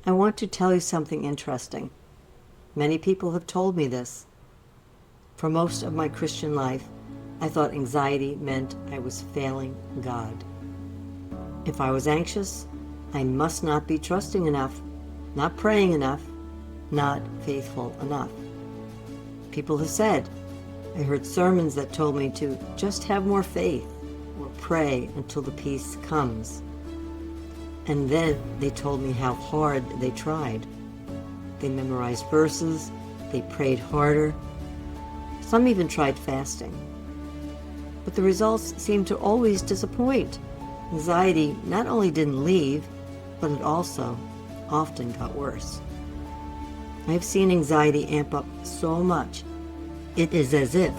I want to tell you something interesting. Many people have told me this. For most of my Christian life, I thought anxiety meant I was failing God. If I was anxious, I must not be trusting enough, not praying enough, not faithful enough. People have said, I heard sermons that told me to just have more faith or pray until the peace comes. And then they told me how hard they tried. They memorized verses, they prayed harder. Some even tried fasting. But the results seemed to always disappoint. Anxiety not only didn't leave, but it also often got worse. I've seen anxiety amp up so much, it is as if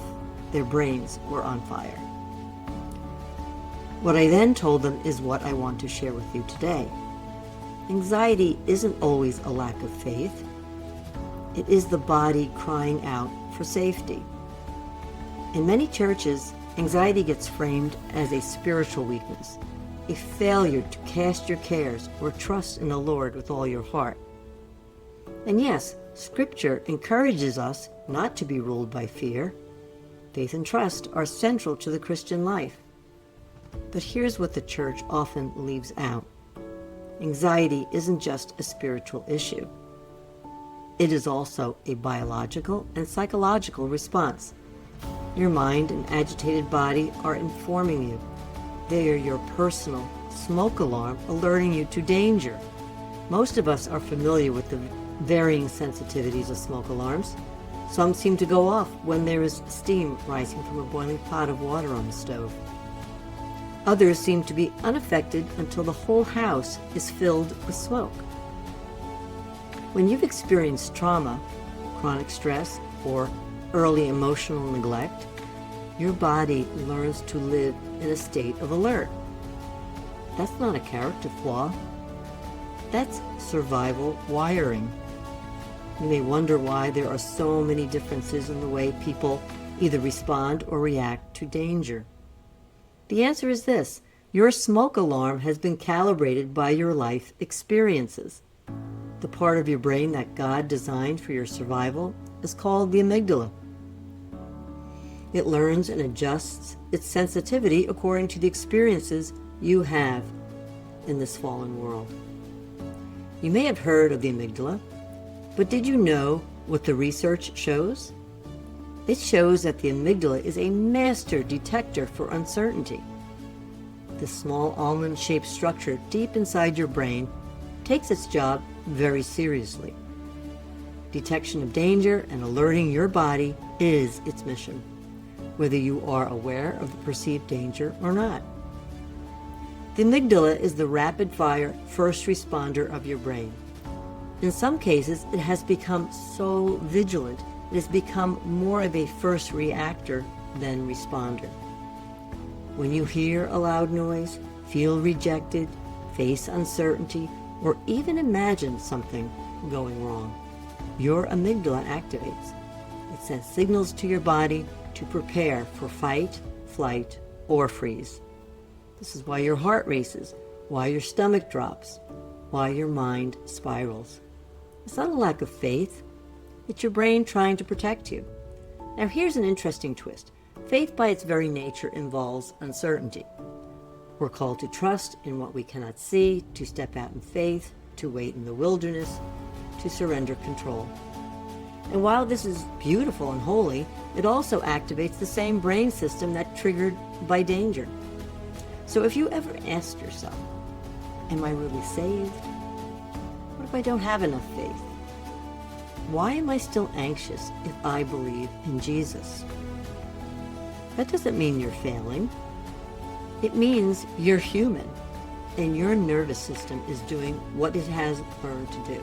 their brains were on fire. What I then told them is what I want to share with you today. Anxiety isn't always a lack of faith. It is the body crying out for safety. In many churches, anxiety gets framed as a spiritual weakness, a failure to cast your cares or trust in the Lord with all your heart. And yes, Scripture encourages us not to be ruled by fear. Faith and trust are central to the Christian life. But here's what the church often leaves out. Anxiety isn't just a spiritual issue. It is also a biological and psychological response. Your mind and agitated body are informing you. They are your personal smoke alarm alerting you to danger. Most of us are familiar with the varying sensitivities of smoke alarms. Some seem to go off when there is steam rising from a boiling pot of water on the stove. Others seem to be unaffected until the whole house is filled with smoke. When you've experienced trauma, chronic stress, or early emotional neglect, your body learns to live in a state of alert. That's not a character flaw. That's survival wiring. You may wonder why there are so many differences in the way people either respond or react to danger. The answer is this: your smoke alarm has been calibrated by your life experiences. The part of your brain that God designed for your survival is called the amygdala. It learns and adjusts its sensitivity according to the experiences you have in this fallen world. You may have heard of the amygdala, but did you know what the research shows? It shows that the amygdala is a master detector for uncertainty. This small almond-shaped structure deep inside your brain takes its job very seriously. Detection of danger and alerting your body is its mission, whether you are aware of the perceived danger or not. The amygdala is the rapid-fire first responder of your brain. In some cases, it has become so vigilant, it has become more of a first reactor than responder. When you hear a loud noise, feel rejected, face uncertainty, or even imagine something going wrong, your amygdala activates. It sends signals to your body to prepare for fight, flight, or freeze. This is why your heart races, why your stomach drops, why your mind spirals. It's not a lack of faith. It's your brain trying to protect you. Now here's an interesting twist. Faith by its very nature involves uncertainty. We're called to trust in what we cannot see, to step out in faith, to wait in the wilderness, to surrender control. And while this is beautiful and holy, it also activates the same brain system that's triggered by danger. So if you ever asked yourself, am I really saved? What if I don't have enough faith? Why am I still anxious if I believe in Jesus? That doesn't mean you're failing. It means you're human, and your nervous system is doing what it has learned to do.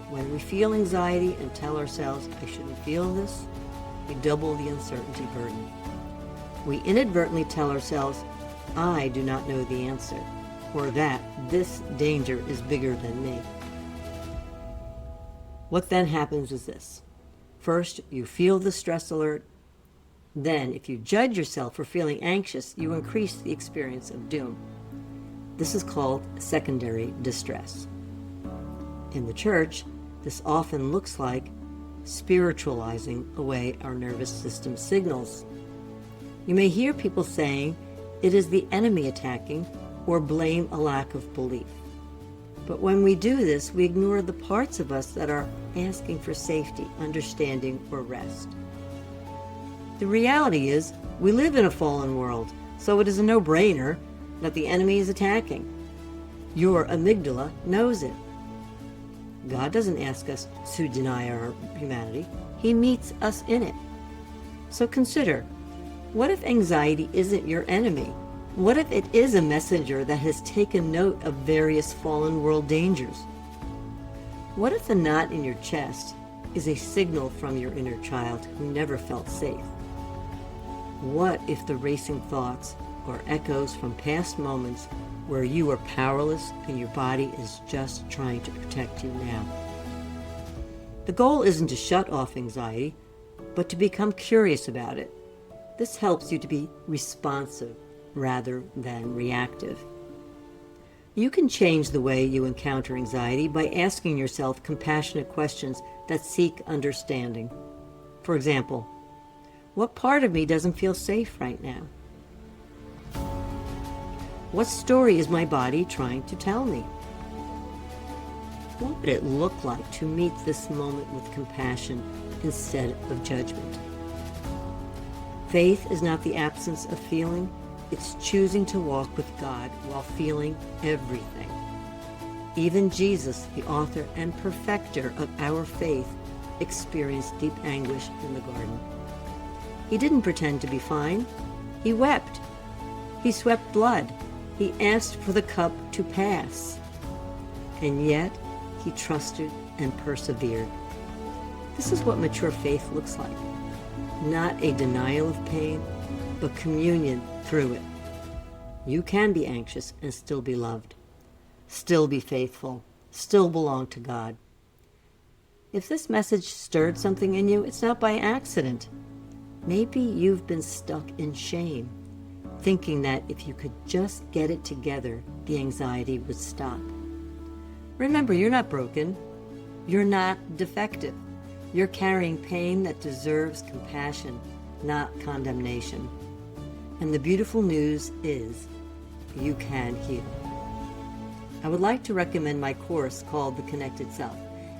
When we feel anxiety and tell ourselves, I shouldn't feel this, we double the uncertainty burden. We inadvertently tell ourselves, I do not know the answer, or that this danger is bigger than me. What then happens is this. First, you feel the stress alert. Then, if you judge yourself for feeling anxious, you increase the experience of doom. This is called secondary distress. In the church, this often looks like spiritualizing away our nervous system signals. You may hear people saying it is the enemy attacking or blame a lack of belief. But when we do this, we ignore the parts of us that are asking for safety, understanding, or rest. The reality is, we live in a fallen world, so it is a no-brainer that the enemy is attacking. Your amygdala knows it. God doesn't ask us to deny our humanity. He meets us in it. So consider, what if anxiety isn't your enemy? What if it is a messenger that has taken note of various fallen world dangers? What if the knot in your chest is a signal from your inner child who never felt safe? What if the racing thoughts are echoes from past moments where you were powerless and your body is just trying to protect you now? The goal isn't to shut off anxiety, but to become curious about it. This helps you to be responsive rather than reactive. You can change the way you encounter anxiety by asking yourself compassionate questions that seek understanding. For example, what part of me doesn't feel safe right now? What story is my body trying to tell me? What would it look like to meet this moment with compassion instead of judgment? Faith is not the absence of feeling. It's choosing to walk with God while feeling everything. Even Jesus, the author and perfecter of our faith, experienced deep anguish in the garden. He didn't pretend to be fine. He wept. He sweat blood. He asked for the cup to pass. And yet, he trusted and persevered. This is what mature faith looks like. Not a denial of pain, but communion through it. You can be anxious and still be loved, still be faithful, still belong to God. If this message stirred something in you, it's not by accident. Maybe you've been stuck in shame, thinking that if you could just get it together, the anxiety would stop. Remember, you're not broken. You're not defective. You're carrying pain that deserves compassion, not condemnation. And the beautiful news is, you can heal. I would like to recommend my course called The Connected Self.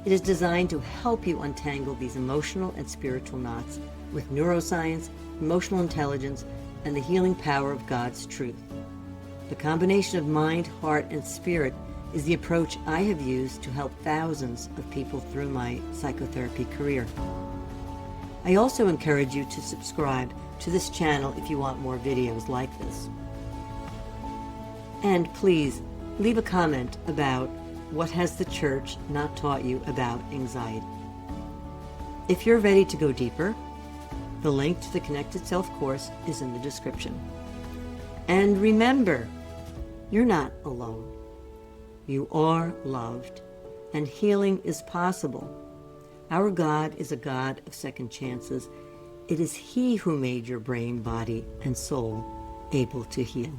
It is designed to help you untangle these emotional and spiritual knots with neuroscience, emotional intelligence, and the healing power of God's truth. The combination of mind, heart, and spirit is the approach I have used to help thousands of people through my psychotherapy career. I also encourage you to subscribe to this channel if you want more videos like this. And please leave a comment about what has the church not taught you about anxiety. If you're ready to go deeper, the link to the Connected Self course is in the description. And remember, you're not alone. You are loved, and healing is possible. Our God is a God of second chances. It is He who made your brain, body, and soul able to heal.